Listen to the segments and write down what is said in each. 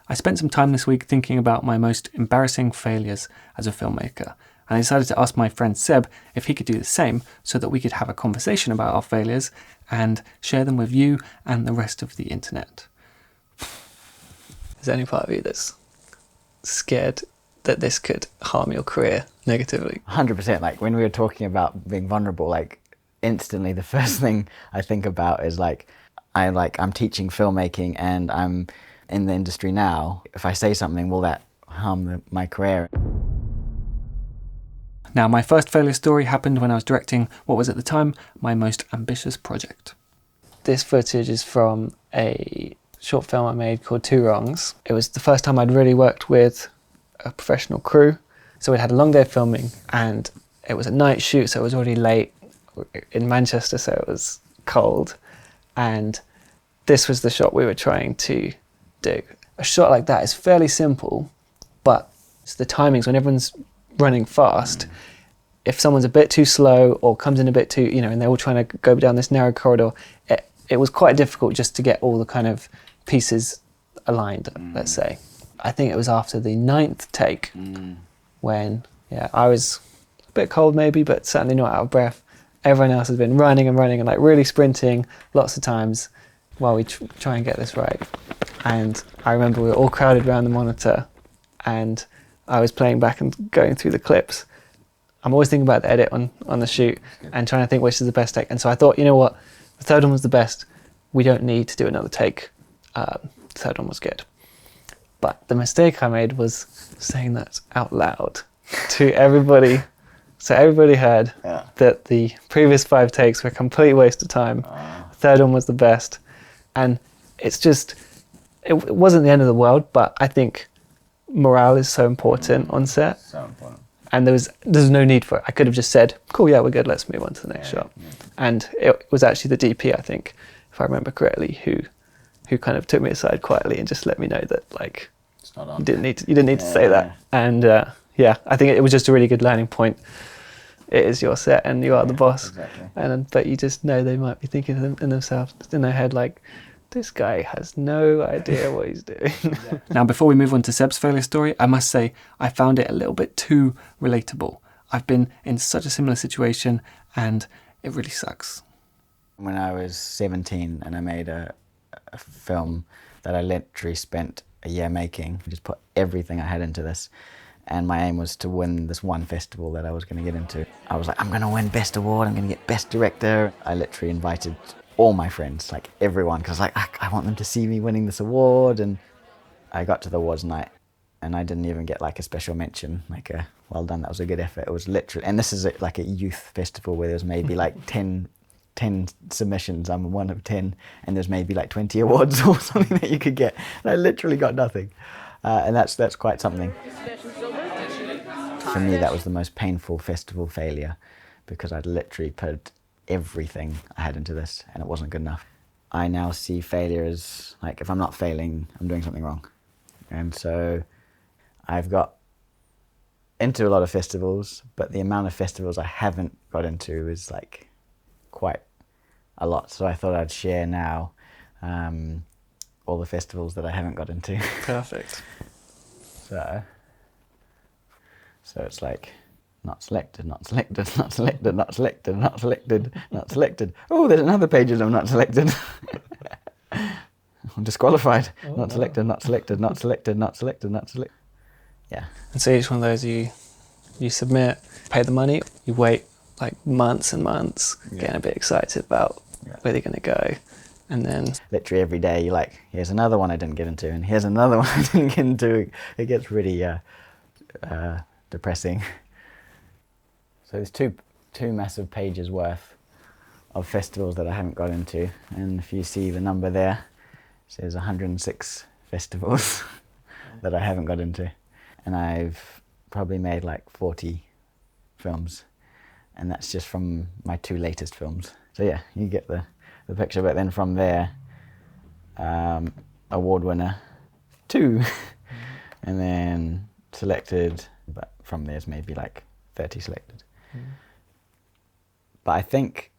I spent some time this week thinking about my most embarrassing failures as a filmmaker, and I decided to ask my friend Seb if he could do the same so that we could have a conversation about our failures and share them with you and the rest of the internet. Is there any part of you that's scared that this could harm your career negatively? 100%. Like when we were talking about being vulnerable, like instantly the first thing I think about is I'm teaching filmmaking and I'm in the industry now. If I say something, will that harm my career? Now, my first failure story happened when I was directing what was at the time my most ambitious project. This footage is from a short film I made called Two Wrongs. It was the first time I'd really worked with a professional crew. So we'd had a long day of filming and it was a night shoot, so it was already late in Manchester, so it was cold. And this was the shot we were trying to do. A shot like that is fairly simple, but it's the timings when everyone's running fast. If someone's a bit too slow or comes in a bit too, and they're all trying to go down this narrow corridor, it was quite difficult just to get all the kind of pieces aligned, let's say. I think it was after the 9th take when, I was a bit cold maybe, but certainly not out of breath. Everyone else has been running and like really sprinting lots of times while we try and get this right. And I remember we were all crowded around the monitor and I was playing back and going through the clips. I'm always thinking about the edit on the shoot and trying to think which is the best take. And so I thought, you know what, the third one was the best. We don't need to do another take. The third one was good. But the mistake I made was saying that out loud to everybody. So everybody heard that the previous 5 takes were a complete waste of time. The third one was the best. And it's just, it wasn't the end of the world, but I think morale is so important on set. So important. And there's no need for it. I could have just said, cool, yeah, we're good, let's move on to the next shot. Yeah. And it was actually the DP, I think, if I remember correctly, who kind of took me aside quietly and just let me know that, like, it's not on. You didn't need to say that. And I think it was just a really good learning point. It is your set and you are the boss. Exactly. But you just know they might be thinking in themselves, in their head, like, this guy has no idea what he's doing. Now, before we move on to Seb's failure story, I must say I found it a little bit too relatable. I've been in such a similar situation and it really sucks. When I was 17 and I made a film that I literally spent a year making, I just put everything I had into this. And my aim was to win this one festival that I was going to get into. I was like, I'm going to win Best Award, I'm going to get Best Director. I literally invited all my friends, like everyone, because like, I want them to see me winning this award. And I got to the awards night and I didn't even get like a special mention, like a well done, that was a good effort. It was literally, and this is like a youth festival where there's maybe like 10 submissions, I'm one of 10, and there's maybe like 20 awards or something that you could get. And I literally got nothing. And that's quite something. For me, that was the most painful festival failure because I'd literally put everything I had into this and it wasn't good enough. I now see failure as, like, if I'm not failing, I'm doing something wrong. And so I've got into a lot of festivals, but the amount of festivals I haven't got into is like quite a lot. So I thought I'd share now all the festivals that I haven't got into. Perfect. So it's like not selected, not selected, not selected, not selected, not selected, not selected. Oh, there's another page of them not selected. I'm disqualified. Not selected, not selected, not selected, not selected, not selected. Yeah. And so each one of those you submit, pay the money, you wait like months and months, getting a bit excited about where they're going to go. And then literally every day you're like, here's another one I didn't get into, and here's another one I didn't get into. It gets really depressing. So there's two massive pages worth of festivals that I haven't got into, and if you see the number there, it says 106 festivals that I haven't got into, and I've probably made like 40 films, and that's just from my 2 latest films. So yeah, you get the picture. But then from there, award winner 2, and then selected, but from there's maybe like 30 selected. But I think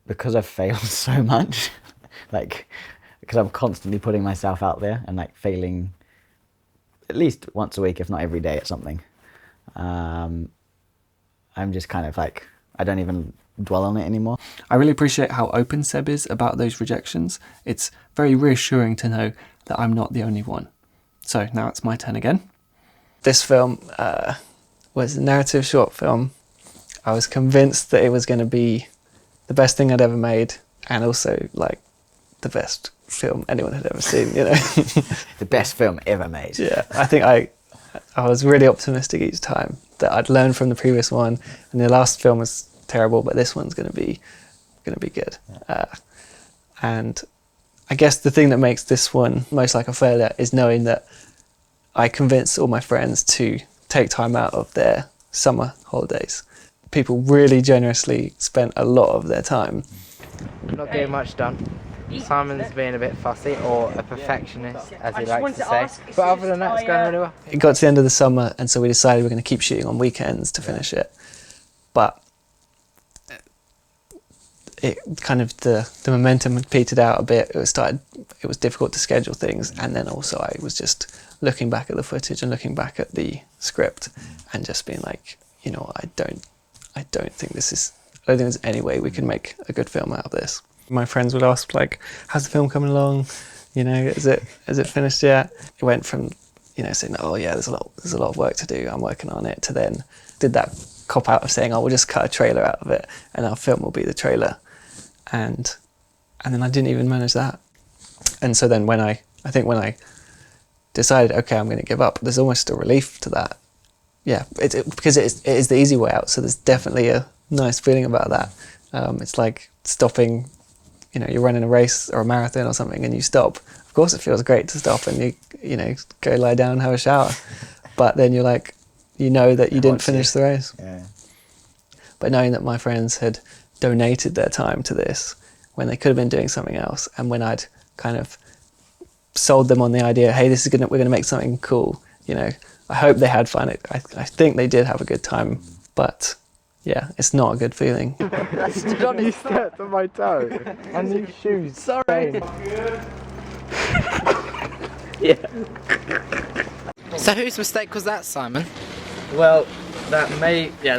because I've failed so much, like because I'm constantly putting myself out there and like failing at least once a week, if not every day, at something. I'm just kind of like, I don't even dwell on it anymore. I really appreciate how open Seb is about those rejections. It's very reassuring to know that I'm not the only one. So now it's my turn again. This film was a narrative short film. I was convinced that it was going to be the best thing I'd ever made, and also like the best film anyone had ever seen, you know. The best film ever made. Yeah, I think I was really optimistic each time that I'd learned from the previous one, and the last film was terrible, but this one's going to be good. And I guess the thing that makes this one most like a failure is knowing that I convinced all my friends to take time out of their summer holidays. People really generously spent a lot of their time. Not getting much done. Simon's being a bit fussy, or a perfectionist, as he likes to say. But other than that, it's going really well. It got to the end of the summer, and so we decided we're going to keep shooting on weekends to finish it. But it kind of the momentum had petered out a bit. It was difficult to schedule things, and then also I was just looking back at the footage and looking back at the script, and just being like, you know, I don't think there's any way we can make a good film out of this. My friends would ask, like, how's the film coming along? You know, is it finished yet? It went from, you know, saying, oh yeah, there's a lot of work to do, I'm working on it, to then did that cop out of saying, oh, we'll just cut a trailer out of it and our film will be the trailer. And then I didn't even manage that. And so then when I decided, okay, I'm going to give up, there's almost a relief to that. Yeah, because it is the easy way out. So there's definitely a nice feeling about that. It's like stopping, you know, you're running a race or a marathon or something and you stop. Of course it feels great to stop and you know, go lie down, have a shower. But then you're like, you know that you didn't finish the race. Yeah. But knowing that my friends had donated their time to this when they could have been doing something else, and when I'd kind of sold them on the idea, hey, we're gonna make something cool, you know, I hope they had fun. I think they did have a good time, but yeah, it's not a good feeling. You stepped on my toe. And new shoes. Sorry. Yeah. So whose mistake was that, Simon? Well, that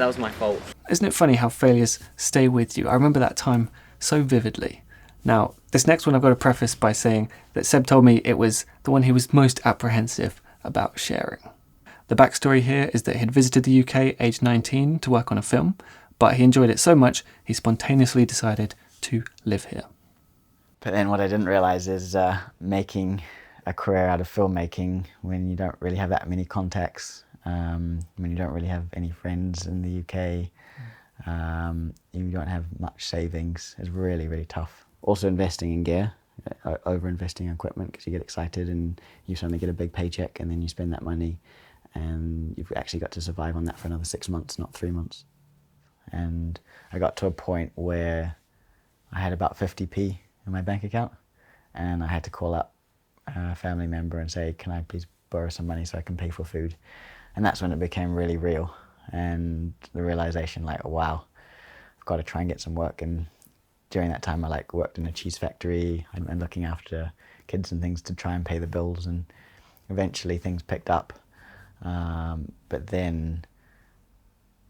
was my fault. Isn't it funny how failures stay with you? I remember that time so vividly. Now, this next one I've got to preface by saying that Seb told me it was the one he was most apprehensive about sharing. The backstory here is that he'd visited the UK aged 19 to work on a film, but he enjoyed it so much he spontaneously decided to live here. But then what I didn't realise is making a career out of filmmaking when you don't really have that many contacts, when you don't really have any friends in the UK, you don't have much savings, is really, really tough. Also investing in gear, over-investing in equipment, because you get excited and you suddenly get a big paycheck and then you spend that money and you've actually got to survive on that for another 6 months, not 3 months. And I got to a point where I had about 50p in my bank account and I had to call up a family member and say, can I please borrow some money so I can pay for food? And that's when it became really real, and the realization, like, oh, wow, I've got to try and get some work. And during that time I worked in a cheese factory and looking after kids and things to try and pay the bills, and eventually things picked up. But then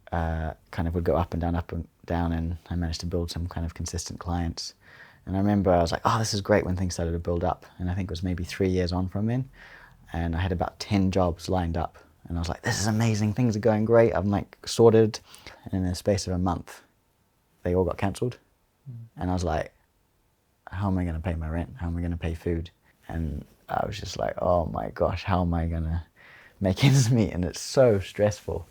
kind of would go up and down, and I managed to build some kind of consistent clients. And I remember I was like, oh, this is great, when things started to build up. And I think it was maybe 3 years on from then. And I had about 10 jobs lined up. And I was like, this is amazing, things are going great. I'm like sorted. And in the space of a month, they all got cancelled. And I was like, how am I going to pay my rent? How am I going to pay food? And I was just like, oh my gosh, how am I going to make ends meet? And it's so stressful.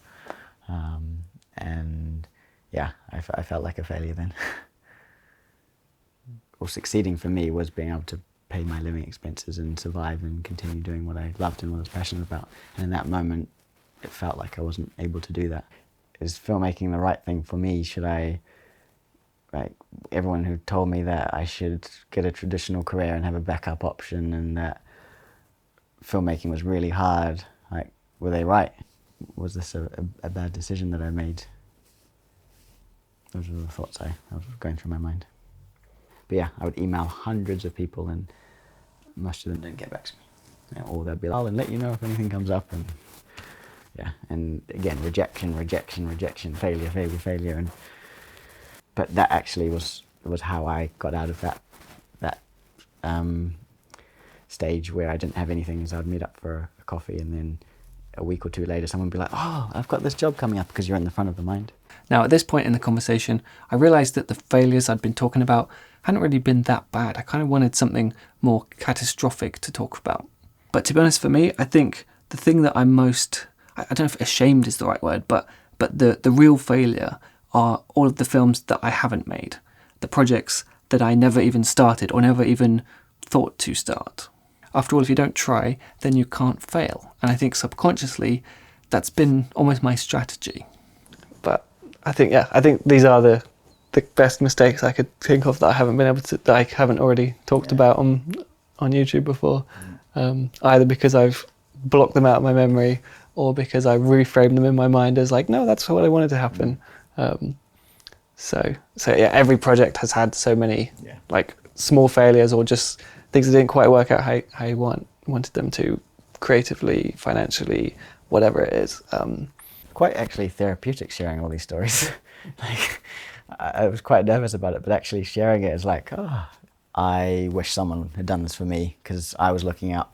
And yeah, I felt like a failure then. Well, succeeding for me was being able to pay my living expenses and survive and continue doing what I loved and what I was passionate about. And in that moment, it felt like I wasn't able to do that. Is filmmaking the right thing for me? Should I, like, everyone who told me that I should get a traditional career and have a backup option, and that filmmaking was really hard, like, were they right? Was this a bad decision that I made? Those were the thoughts I was going through my mind. But yeah, I would email hundreds of people and most of them didn't get back to me. or they'll be like, I'll let you know if anything comes up, and yeah, and again, rejection, failure, but that actually was how I got out of that stage where I didn't have anything. So I'd meet up for a coffee, and then a week or two later someone would be like, oh, I've got this job coming up, because you're in the front of the mind. Now, at this point in the conversation, I realised that the failures I'd been talking about hadn't really been that bad. I kind of wanted something more catastrophic to talk about. But to be honest, for me, I think the thing that I'm most, I don't know if ashamed is the right word, but the real failure are all of the films that I haven't made, the projects that I never even started or never even thought to start. After all, if you don't try, then you can't fail. And I think subconsciously, that's been almost my strategy. But I think these are the best mistakes I could think of that I haven't been able to, that I haven't already talked about on YouTube before. Either because I've blocked them out of my memory, or because I reframed them in my mind as like, no, that's what I wanted to happen. So yeah, every project has had so many like small failures, or just things that didn't quite work out how you wanted them to, creatively, financially, whatever it is. Quite actually therapeutic sharing all these stories. Like, I was quite nervous about it, but actually sharing it is like, oh, I wish someone had done this for me, because I was looking out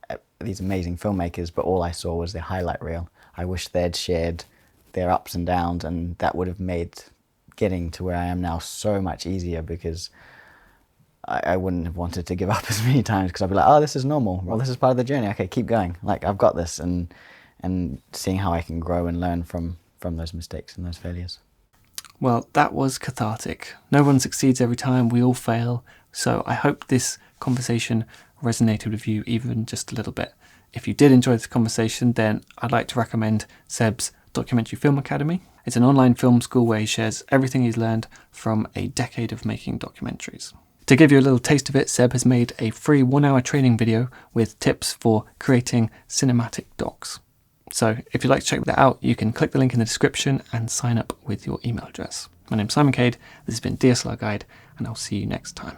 at these amazing filmmakers, but all I saw was their highlight reel. I wish they'd shared their ups and downs, and that would have made getting to where I am now so much easier, because I wouldn't have wanted to give up as many times, because I'd be like, oh, this is normal. Well, this is part of the journey. Okay, keep going. Like, I've got this, and seeing how I can grow and learn from those mistakes and those failures. Well, that was cathartic. No one succeeds every time, we all fail. So I hope this conversation resonated with you even just a little bit. If you did enjoy this conversation, then I'd like to recommend Seb's Documentary Film Academy. It's an online film school where he shares everything he's learned from a decade of making documentaries. To give you a little taste of it, Seb has made a free 1-hour training video with tips for creating cinematic docs. So if you'd like to check that out, you can click the link in the description and sign up with your email address. My name's Simon Cade, this has been DSLR Guide, and I'll see you next time.